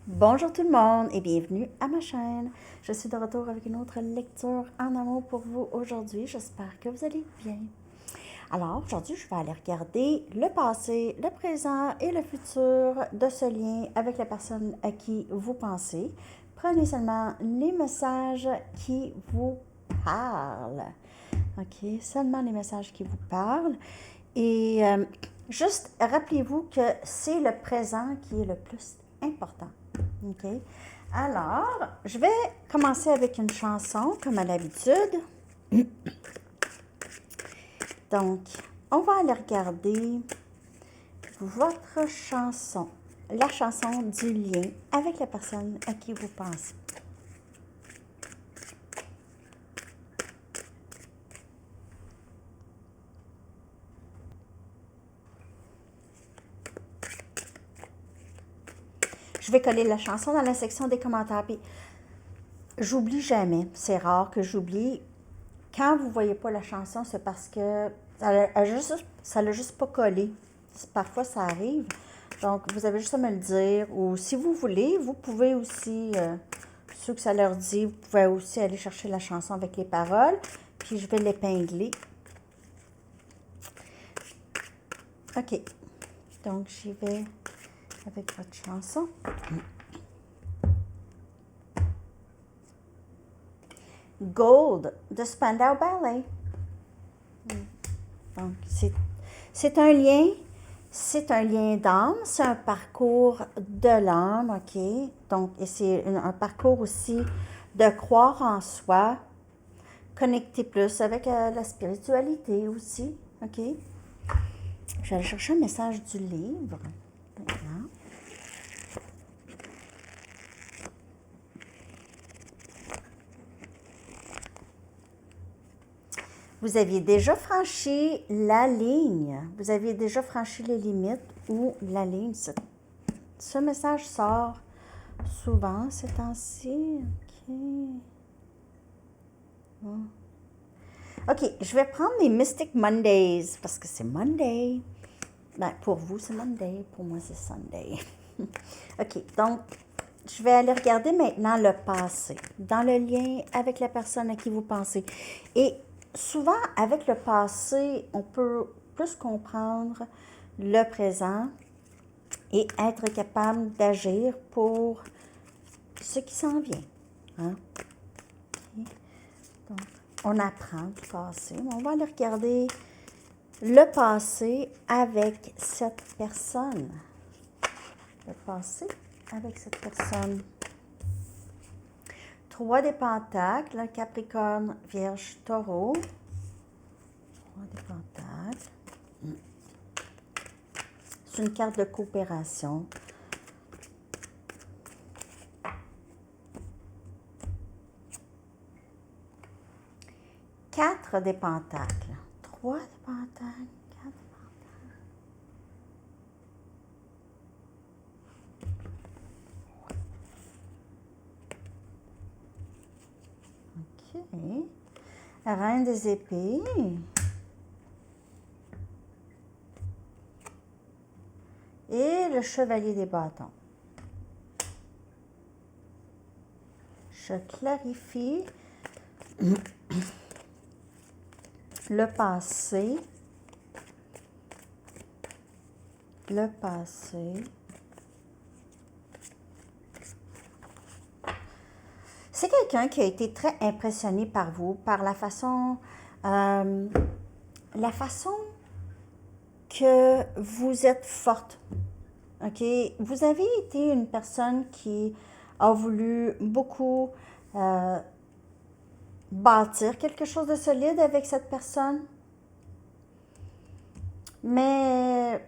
Bonjour tout le monde et bienvenue à ma chaîne. Je suis de retour avec une autre lecture en amour pour vous aujourd'hui. J'espère que vous allez bien. Alors aujourd'hui, je vais aller regarder le passé, le présent et le futur de ce lien avec la personne à qui vous pensez. Prenez seulement les messages qui vous parlent. OK, seulement les messages qui vous parlent. Et juste rappelez-vous que c'est le présent qui est le plus important. OK? Alors, je vais commencer avec une chanson, comme à l'habitude. Donc, on va aller regarder votre chanson, la chanson du lien avec la personne à qui vous pensez. Je vais coller la chanson dans la section des commentaires. Puis, j'oublie jamais. C'est rare que j'oublie. Quand vous ne voyez pas la chanson, c'est parce que ça l'a juste pas collé. Parfois, ça arrive. Donc, vous avez juste à me le dire. Ou si vous voulez, vous pouvez aussi, ceux que ça leur dit, vous pouvez aussi aller chercher la chanson avec les paroles. Puis, je vais l'épingler. OK. Donc, j'y vais avec votre chanson. Gold de Spandau Ballet. Donc, c'est un lien. C'est un lien d'âme, c'est un parcours de l'âme, OK? Donc, et c'est un parcours aussi de croire en soi, connecter plus avec la spiritualité aussi, OK? Je vais aller chercher un message du livre maintenant. Vous aviez déjà franchi la ligne, vous aviez déjà franchi les limites ou la ligne. Ce message sort souvent ces temps-ci, OK? OK, je vais prendre les Mystic Mondays parce que c'est Monday. Ben, pour vous, c'est Monday. Pour moi, c'est Sunday. OK, donc, je vais aller regarder maintenant le passé, dans le lien avec la personne à qui vous pensez. Et souvent, avec le passé, on peut plus comprendre le présent et être capable d'agir pour ce qui s'en vient. Hein? Okay. Donc, on apprend du passé. On va aller regarder le passé avec cette personne. Le passé avec cette personne. 3 des pentacles, Capricorne, Vierge, Taureau. 3 des pentacles. C'est une carte de coopération. 4 des pentacles. 3 des pentacles. 4 des pentacles. OK. Reine des épées. Et le chevalier des bâtons. Je clarifie le passé. Le passé. C'est quelqu'un qui a été très impressionné par vous, par la façon que vous êtes forte. OK? Vous avez été une personne qui a voulu beaucoup bâtir quelque chose de solide avec cette personne. Mais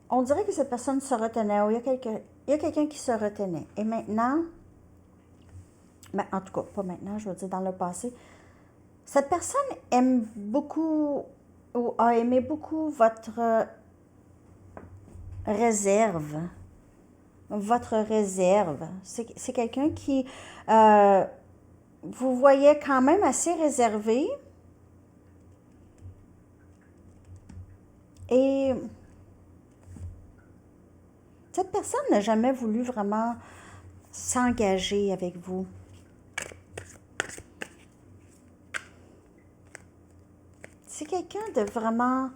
on dirait que cette personne se retenait. Ou il y a quelqu'un qui se retenait. Et maintenant, ben, en tout cas, pas maintenant, je veux dire dans le passé, cette personne aime beaucoup ou a aimé beaucoup votre réserve. Votre réserve. C'est quelqu'un qui vous voyait quand même assez réservé. Et cette personne n'a jamais voulu vraiment s'engager avec vous. C'est quelqu'un de vraiment...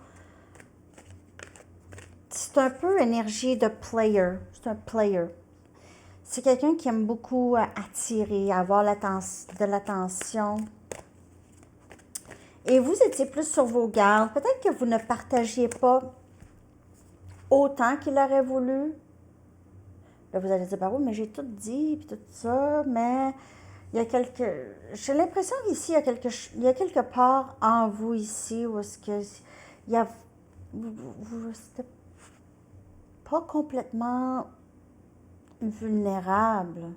C'est un peu énergie de player. C'est un player. C'est quelqu'un qui aime beaucoup attirer, avoir de l'attention. Et vous étiez plus sur vos gardes. Peut-être que vous ne partagiez pas autant qu'il aurait voulu. Là, vous allez dire, bah oui, mais j'ai tout dit, puis tout ça, mais il y a j'ai l'impression qu'ici, il y a quelque part en vous ici où est-ce que il y a, c'était pas complètement vulnérable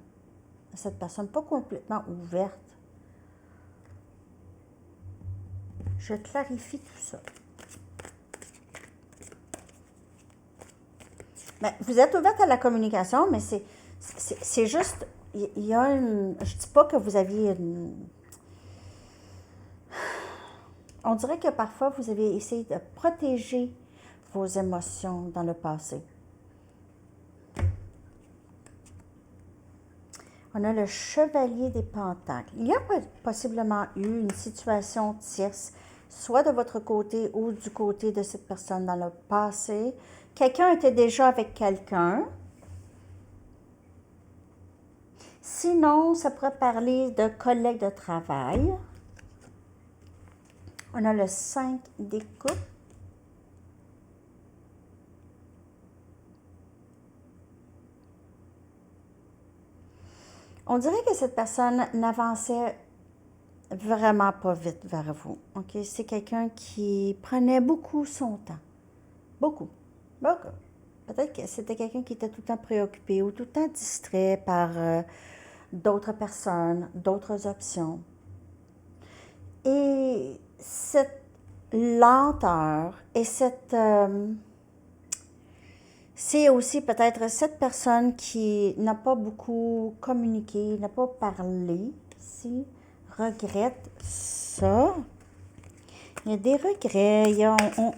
à cette personne, pas complètement ouverte. Je clarifie tout ça. Ben, vous êtes ouverte à la communication, mais c'est juste, il y a une... Je ne dis pas que vous aviez une... On dirait que parfois, vous avez essayé de protéger vos émotions dans le passé. On a le chevalier des pentacles. Il y a possiblement eu une situation tierce, soit de votre côté ou du côté de cette personne dans le passé. Quelqu'un était déjà avec quelqu'un. Sinon, ça pourrait parler de collègues de travail. On a le 5 des coupes. On dirait que cette personne n'avançait vraiment pas vite vers vous. Ok, c'est quelqu'un qui prenait beaucoup son temps. Beaucoup. Beaucoup. Peut-être que c'était quelqu'un qui était tout le temps préoccupé ou tout le temps distrait par d'autres personnes, d'autres options. Et cette lenteur et cette... c'est aussi peut-être cette personne qui n'a pas beaucoup communiqué, n'a pas parlé, ici, regrette ça. Il y a des regrets,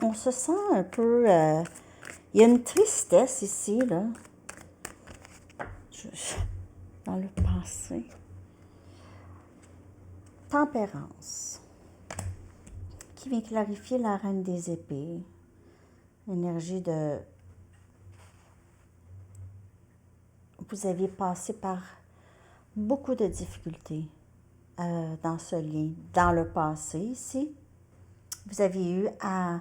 on se sent un peu... il y a une tristesse ici, là, dans le passé. Tempérance, qui vient clarifier la reine des épées. Énergie de... Vous aviez passé par beaucoup de difficultés dans ce lien, dans le passé ici. Vous avez eu à...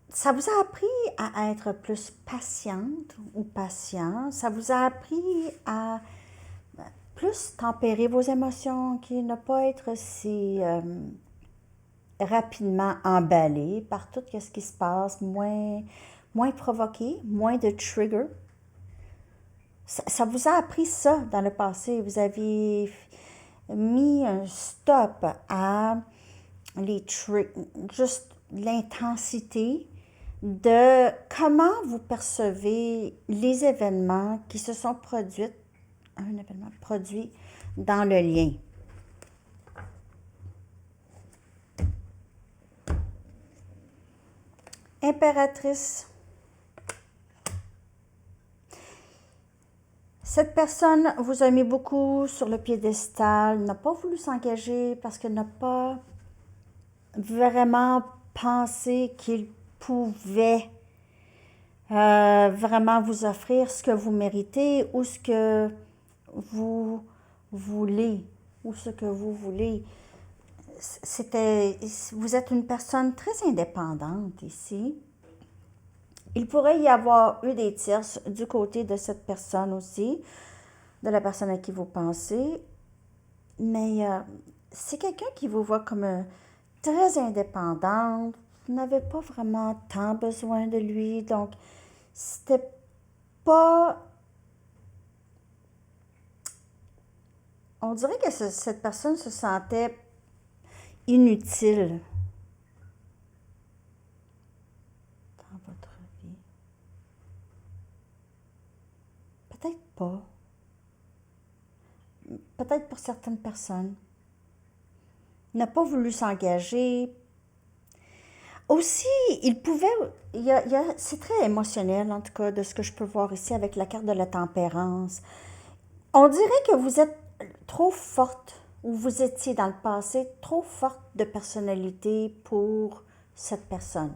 Ça vous a appris à être plus patiente ou patient. Ça vous a appris à plus tempérer vos émotions, qui ne pas être si rapidement emballé par tout ce qui se passe, moins provoqué, moins de trigger. Ça vous a appris ça dans le passé. Vous avez mis un stop à juste l'intensité de comment vous percevez les événements qui se sont produits, un événement produit dans le lien. Impératrice. Cette personne vous a mis beaucoup sur le piédestal, n'a pas voulu s'engager parce qu'elle n'a pas vraiment pensé qu'il pouvait vraiment vous offrir ce que vous méritez ou ce que vous voulez ou ce que vous voulez. Vous êtes une personne très indépendante ici. Il pourrait y avoir eu des tierces du côté de cette personne aussi, de la personne à qui vous pensez, mais c'est quelqu'un qui vous voit comme très indépendante. Vous n'avez pas vraiment tant besoin de lui, donc c'était pas... On dirait que cette personne se sentait inutile dans votre vie. Peut-être pas. Peut-être pour certaines personnes. N'a pas voulu s'engager. Aussi, il pouvait... c'est très émotionnel, en tout cas, de ce que je peux voir ici avec la carte de la tempérance. On dirait que vous êtes trop forte, ou vous étiez dans le passé trop forte de personnalité pour cette personne.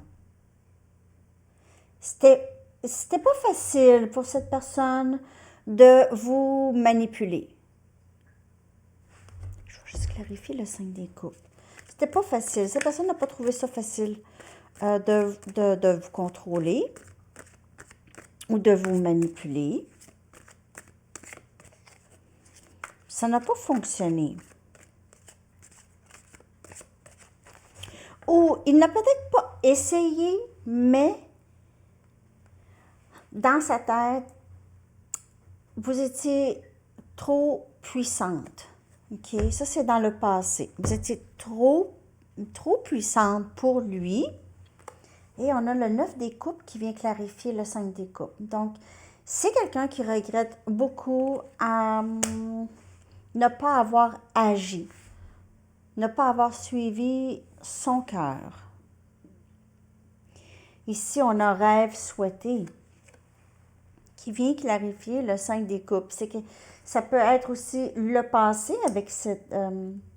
C'était pas facile pour cette personne de vous manipuler. Je vais juste clarifier le 5 des coupes. C'était pas facile. Cette personne n'a pas trouvé ça facile de vous contrôler ou de vous manipuler. Ça n'a pas fonctionné. Ou il n'a peut-être pas essayé, mais dans sa tête, vous étiez trop puissante. OK? Ça, c'est dans le passé. Vous étiez trop puissante pour lui. Et on a le 9 des coupes qui vient clarifier le 5 des coupes. Donc, c'est quelqu'un qui regrette beaucoup ne pas avoir agi, ne pas avoir suivi son cœur. Ici, on a rêve souhaité qui vient clarifier le 5 des coupes. C'est que ça peut être aussi le passé avec cette...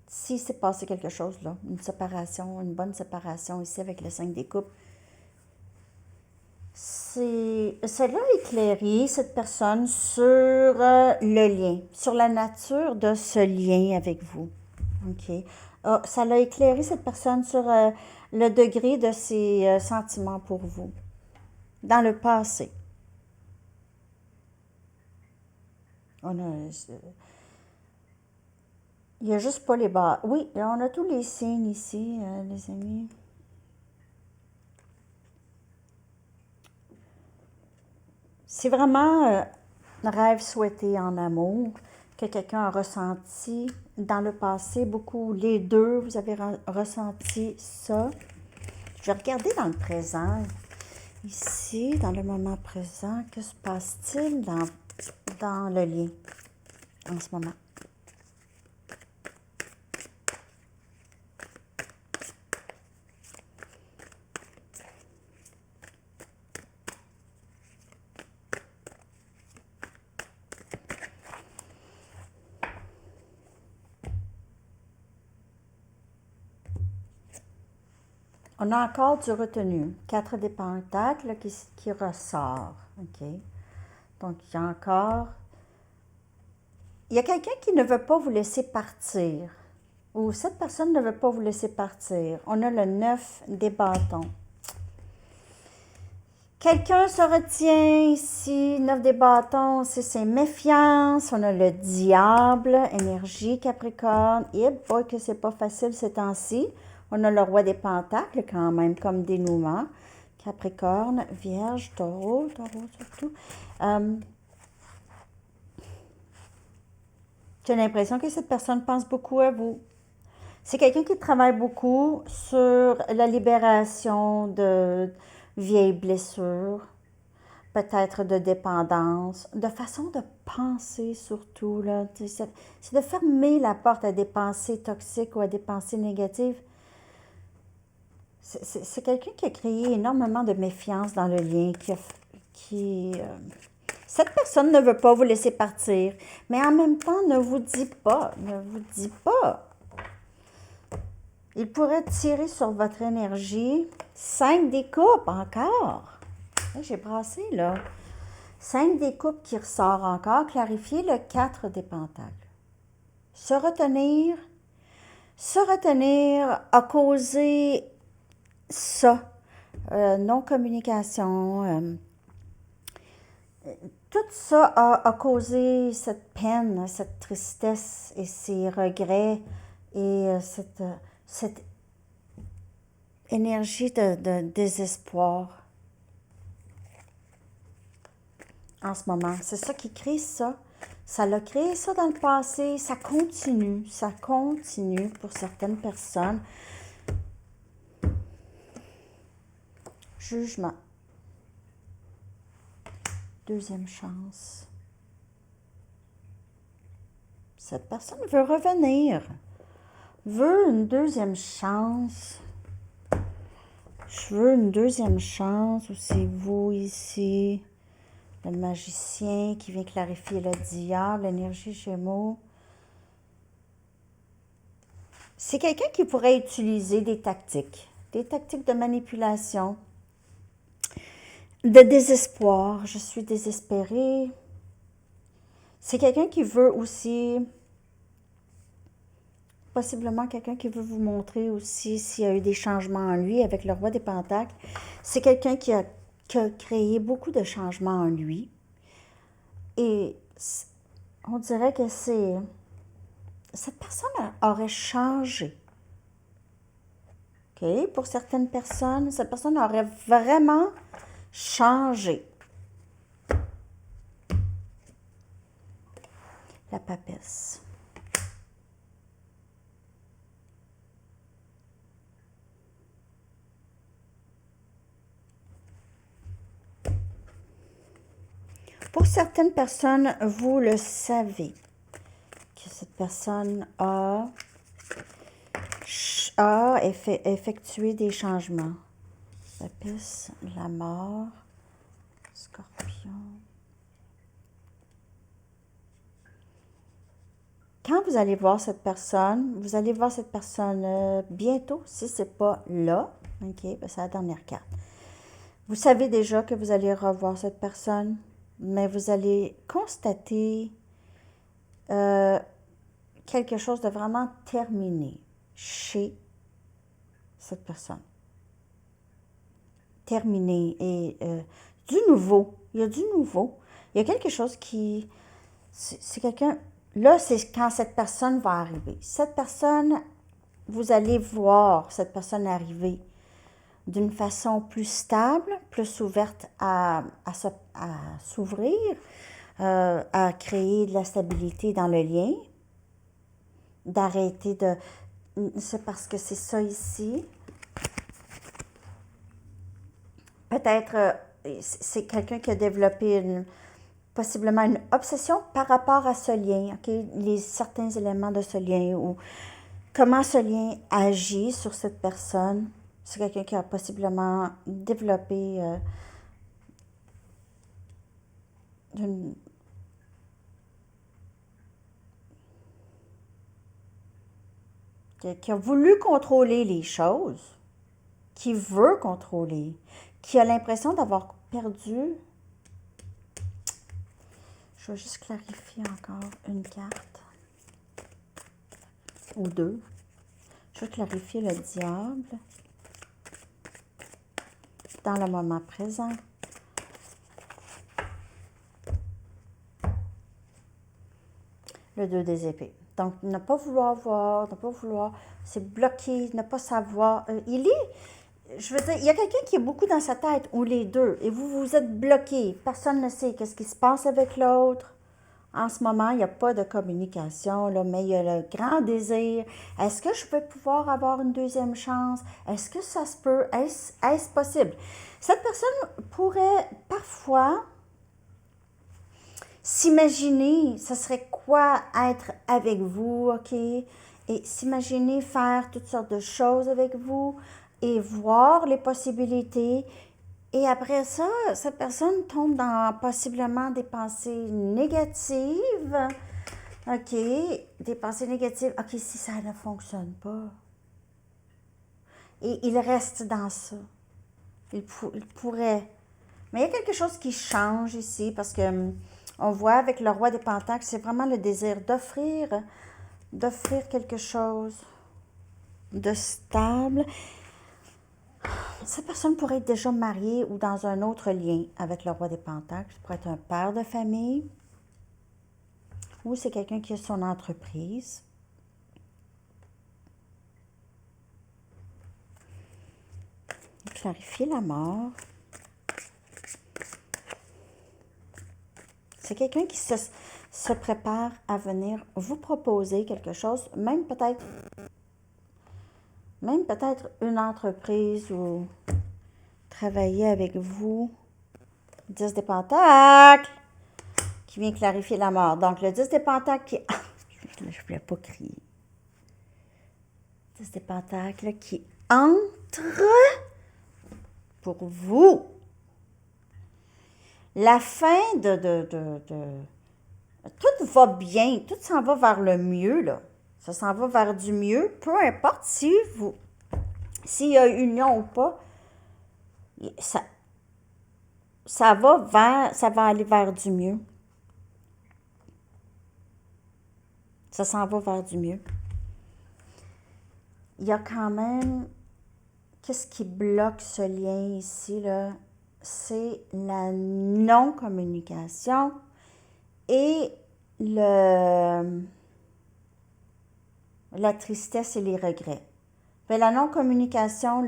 si c'est passé quelque chose là, une séparation, une bonne séparation ici avec le 5 des coupes. Cela a éclairé cette personne sur le lien, sur la nature de ce lien avec vous. OK. Ça l'a éclairé cette personne sur le degré de ses sentiments pour vous dans le passé. Il n'y a juste pas les bas. Oui, on a tous les signes ici, les amis. C'est vraiment un rêve souhaité en amour que quelqu'un a ressenti dans le passé. Beaucoup, les deux, vous avez ressenti ça. Je vais regarder dans le présent. Ici, dans le moment présent, que se passe-t-il dans le lien en ce moment? On a encore du retenu. 4 des pentacles qui ressort. OK? Donc, il y a encore... Il y a quelqu'un qui ne veut pas vous laisser partir. Ou cette personne ne veut pas vous laisser partir. On a le 9 des bâtons. Quelqu'un se retient ici. 9 des bâtons, c'est ses méfiances. On a le diable, énergie, Capricorne. Et boy, que c'est pas facile ces temps-ci. On a le roi des pentacles quand même, comme dénouement. Capricorne, Vierge, Taureau surtout. J'ai l'impression que cette personne pense beaucoup à vous. C'est quelqu'un qui travaille beaucoup sur la libération de vieilles blessures, peut-être de dépendance, de façon de penser surtout. Là. C'est de fermer la porte à des pensées toxiques ou à des pensées négatives. C'est quelqu'un qui a créé énormément de méfiance dans le lien, cette personne ne veut pas vous laisser partir, mais en même temps ne vous dit pas. Il pourrait tirer sur votre énergie. 5 des coupes encore. J'ai brassé là. 5 des coupes qui ressort encore. Clarifier le 4 des pentacles. Se retenir a causé ça. Non-communication. Tout ça a causé cette peine, cette tristesse et ces regrets et cette énergie de désespoir en ce moment. C'est ça qui crée ça. Ça l'a créé ça dans le passé. Ça continue pour certaines personnes. Jugement. Deuxième chance. Cette personne veut revenir. Veut une deuxième chance. Je veux une deuxième chance ou c'est vous ici. Le magicien qui vient clarifier le diable, l'énergie Gémeaux. C'est quelqu'un qui pourrait utiliser des tactiques de manipulation, de désespoir. Je suis désespérée. C'est quelqu'un qui veut aussi, possiblement quelqu'un qui veut vous montrer aussi s'il y a eu des changements en lui avec le roi des Pentacles. C'est quelqu'un qui a créé beaucoup de changements en lui. Et on dirait que cette personne aurait changé. OK? Pour certaines personnes, cette personne aurait vraiment changé. La papesse. Pour certaines personnes, vous le savez, que cette personne a effectué des changements. Papesse, la mort, Scorpion. Quand vous allez voir cette personne bientôt, si ce n'est pas là, OK, ben c'est la dernière carte. Vous savez déjà que vous allez revoir cette personne, mais vous allez constater quelque chose de vraiment terminé chez cette personne. Terminé et du nouveau. Il y a du nouveau. Il y a quelque chose qui... C'est quelqu'un... Là, c'est quand cette personne va arriver. Cette personne, vous allez voir cette personne arriver d'une façon plus stable, plus ouverte à s'ouvrir, à créer de la stabilité dans le lien, d'arrêter de... C'est parce que c'est ça ici. Peut-être c'est quelqu'un qui a développé possiblement une obsession par rapport à ce lien, OK? Certains éléments de ce lien ou comment ce lien agit sur cette personne. C'est quelqu'un qui a possiblement développé qui a voulu contrôler les choses, qui veut contrôler, qui a l'impression d'avoir perdu. Je vais juste clarifier encore une carte ou deux. Je vais clarifier le diable dans le moment présent. Le 2 des épées. Donc, ne pas vouloir voir, ne pas vouloir, c'est bloqué, ne pas savoir. Je veux dire, il y a quelqu'un qui est beaucoup dans sa tête, ou les deux, et vous êtes bloqué. Personne ne sait qu'est-ce qui se passe avec l'autre. En ce moment, il n'y a pas de communication, là, mais il y a le grand désir. Est-ce que je vais pouvoir avoir une deuxième chance? Est-ce que ça se peut? Est-ce possible? Cette personne pourrait parfois s'imaginer, ce serait quoi être avec vous, OK? Et s'imaginer faire toutes sortes de choses avec vous et voir les possibilités. Et après ça, cette personne tombe dans possiblement des pensées négatives. OK, des pensées négatives. OK, si ça ne fonctionne pas. Et il reste dans ça. Il pourrait. Mais il y a quelque chose qui change ici parce que on voit avec le roi des Pentacles, c'est vraiment le désir d'offrir quelque chose de stable. Cette personne pourrait être déjà mariée ou dans un autre lien avec le roi des Pentacles. Ça pourrait être un père de famille ou c'est quelqu'un qui a son entreprise. Clarifier la mort. C'est quelqu'un qui se prépare à venir vous proposer quelque chose, même peut-être une entreprise ou travailler avec vous. 10 des Pentacles qui vient clarifier la mort. Donc, le 10 des Pentacles qui... je ne voulais pas crier. 10 des Pentacles qui entre pour vous. la fin tout va bien, tout s'en va vers le mieux, là. Ça s'en va vers du mieux, peu importe s'il y a union ou pas, ça, ça va aller vers du mieux. Ça s'en va vers du mieux. Il y a quand même, qu'est-ce qui bloque ce lien ici, là? C'est la non-communication et la tristesse et les regrets. Mais la non-communication,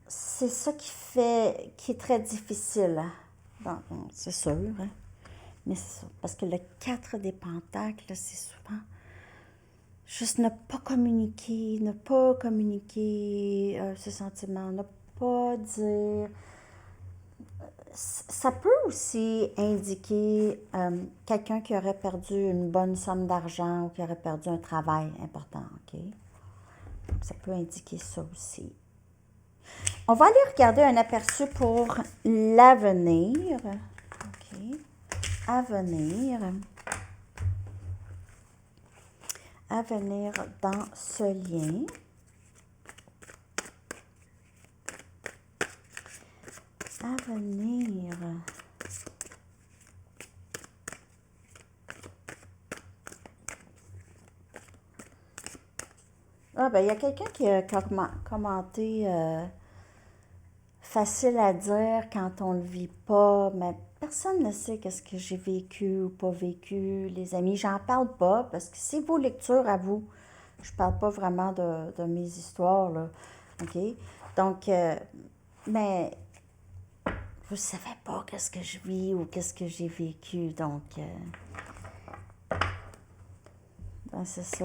c'est ça qui est très difficile. Bon, c'est sûr, hein? Mais c'est ça. Parce que le 4 des pentacles, là, c'est souvent juste ne pas communiquer ses sentiments, ne pas dire. Ça peut aussi indiquer quelqu'un qui aurait perdu une bonne somme d'argent ou qui aurait perdu un travail important, OK? Donc, ça peut indiquer ça aussi. On va aller regarder un aperçu pour l'avenir. OK. Avenir. Avenir dans ce lien. Avenir. Ah, ben, il y a quelqu'un qui a commenté facile à dire quand on ne le vit pas, mais personne ne sait qu'est-ce que j'ai vécu ou pas vécu, les amis. J'en parle pas parce que c'est vos lectures à vous. Je parle pas vraiment de mes histoires, là. OK? Donc, mais vous savez pas qu'est-ce que je vis ou qu'est-ce que j'ai vécu. Donc, ben, c'est ça.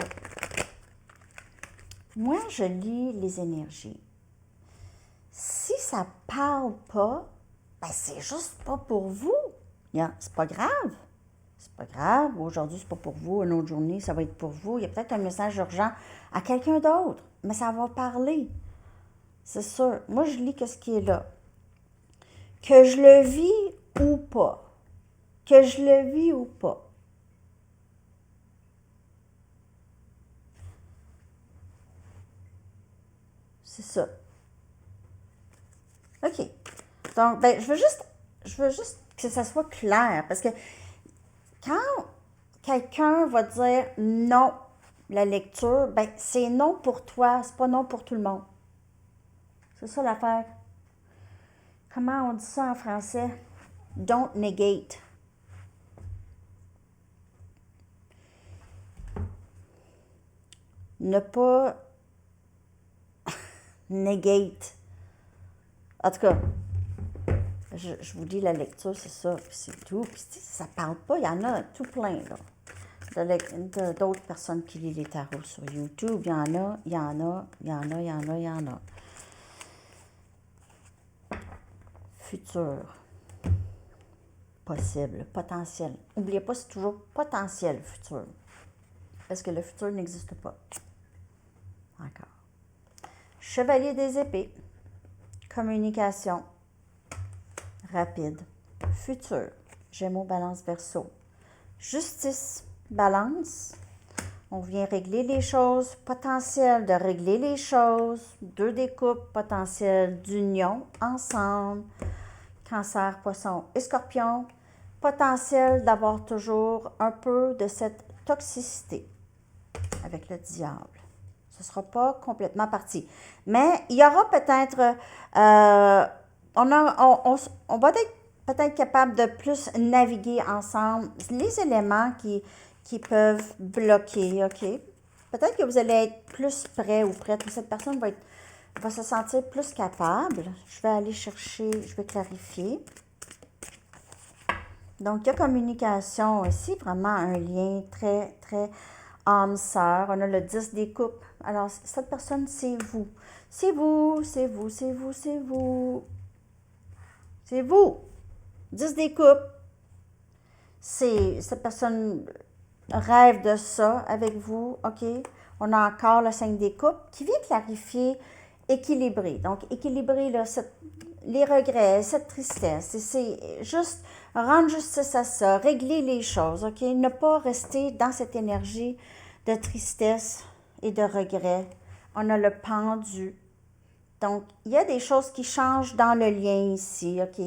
Moi, je lis les énergies. Si ça parle pas, ben c'est juste pas pour vous. C'est pas grave. C'est pas grave. Aujourd'hui, c'est pas pour vous. Une autre journée, ça va être pour vous. Il y a peut-être un message urgent à quelqu'un d'autre, mais ça va parler. C'est sûr. Moi, je lis ce qui est là. Que je le vis ou pas. Que je le vis ou pas. C'est ça. OK. Donc, ben, je veux juste que ça soit clair, parce que quand quelqu'un va dire non, la lecture, ben, c'est non pour toi, c'est pas non pour tout le monde. C'est ça l'affaire. Comment on dit ça en français? Don't negate. Ne pas negate. En tout cas, je vous dis la lecture, c'est ça, puis c'est tout. Puis ça parle pas, il y en a tout plein, là. D'autres personnes qui lisent les tarots sur YouTube, il y en a. Futur. Possible, potentiel. N'oubliez pas, c'est toujours potentiel, futur. Parce que le futur n'existe pas. Encore. Chevalier des épées. Communication. Rapide. Futur. Gémeaux, balance, verseau. Justice. Balance. On vient régler les choses. Potentiel de régler les choses. 2 des coupes. Potentiel d'union. Ensemble. Cancer, poisson et scorpion. Potentiel d'avoir toujours un peu de cette toxicité avec le diable. Ce ne sera pas complètement parti. Mais il y aura peut-être... on va être peut-être capable de plus naviguer ensemble les éléments qui peuvent bloquer, OK? Peut-être que vous allez être plus prêt ou prête. Cette personne va se sentir plus capable. Je vais aller chercher, je vais clarifier. Donc, il y a communication ici, vraiment un lien très, très âme-sœur. On a le 10 des coupes. Alors, cette personne, c'est vous. C'est vous, c'est vous, c'est vous, c'est vous. C'est vous. 10 des coupes. Cette personne rêve de ça avec vous, OK? On a encore le 5 des coupes qui vient clarifier équilibrer. Donc, équilibrer là, les regrets, cette tristesse. C'est juste rendre justice à ça, régler les choses, OK? Ne pas rester dans cette énergie de tristesse et de regret. On a le pendu. Donc, il y a des choses qui changent dans le lien ici, OK?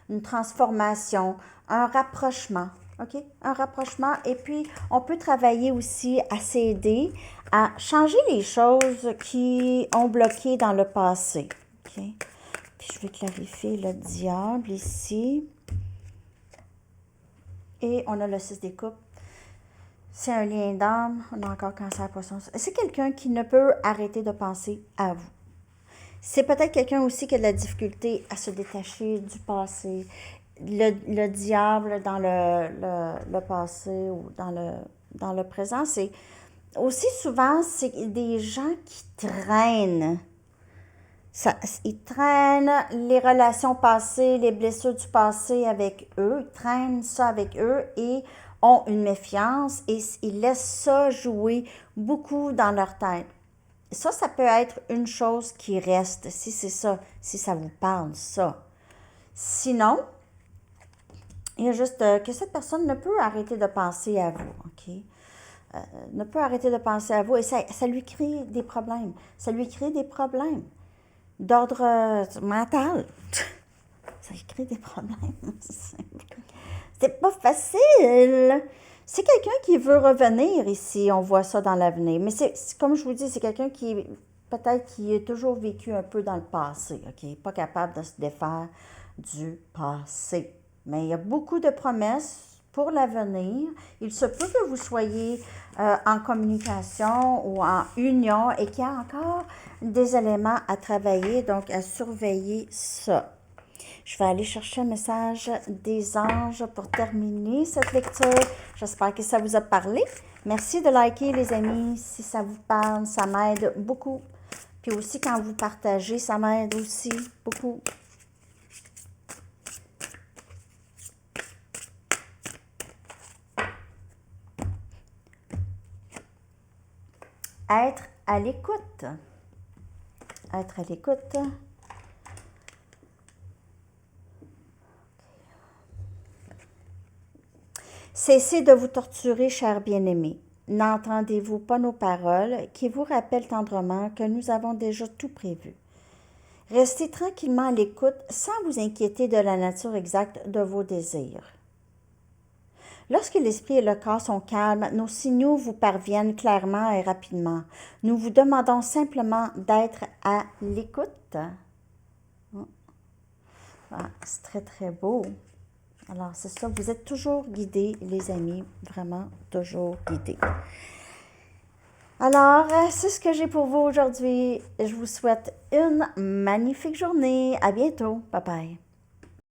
Une transformation, un rapprochement, OK? Un rapprochement. Et puis, on peut travailler aussi à s'aider à changer les choses qui ont bloqué dans le passé, OK? Puis, je vais clarifier le diable ici. Et on a le 6 des coupes. C'est un lien d'âme. On a encore cancer, poisson. C'est quelqu'un qui ne peut arrêter de penser à vous. C'est peut-être quelqu'un aussi qui a de la difficulté à se détacher du passé. Le diable dans le passé ou dans le présent, c'est aussi souvent, c'est des gens qui traînent. Ils traînent les relations passées, les blessures du passé avec eux, ils traînent ça avec eux et ont une méfiance et ils laissent ça jouer beaucoup dans leur tête. Ça peut être une chose qui reste, si c'est ça, si ça vous parle, ça. Sinon, il y a juste que cette personne ne peut arrêter de penser à vous, OK? Ne peut arrêter de penser à vous et ça lui crée des problèmes. Ça lui crée des problèmes d'ordre mental. Ça lui crée des problèmes. C'est pas facile. C'est quelqu'un qui veut revenir ici, on voit ça dans l'avenir. Mais c'est comme je vous dis, c'est quelqu'un qui peut-être qui a toujours vécu un peu dans le passé, OK? Pas capable de se défaire du passé. Mais il y a beaucoup de promesses pour l'avenir. Il se peut que vous soyez en communication ou en union et qu'il y a encore des éléments à travailler, donc à surveiller ça. Je vais aller chercher un message des anges pour terminer cette lecture. J'espère que ça vous a parlé. Merci de liker, les amis. Si ça vous parle, ça m'aide beaucoup. Puis aussi, quand vous partagez, ça m'aide aussi beaucoup. Être à l'écoute. Être à l'écoute. Cessez de vous torturer, chers bien-aimés. N'entendez-vous pas nos paroles qui vous rappellent tendrement que nous avons déjà tout prévu? Restez tranquillement à l'écoute sans vous inquiéter de la nature exacte de vos désirs. Lorsque l'esprit et le corps sont calmes, nos signaux vous parviennent clairement et rapidement. Nous vous demandons simplement d'être à l'écoute. C'est très, très beau. Alors, c'est ça, vous êtes toujours guidés, les amis, vraiment toujours guidés. Alors, c'est ce que j'ai pour vous aujourd'hui. Je vous souhaite une magnifique journée. À bientôt. Bye bye.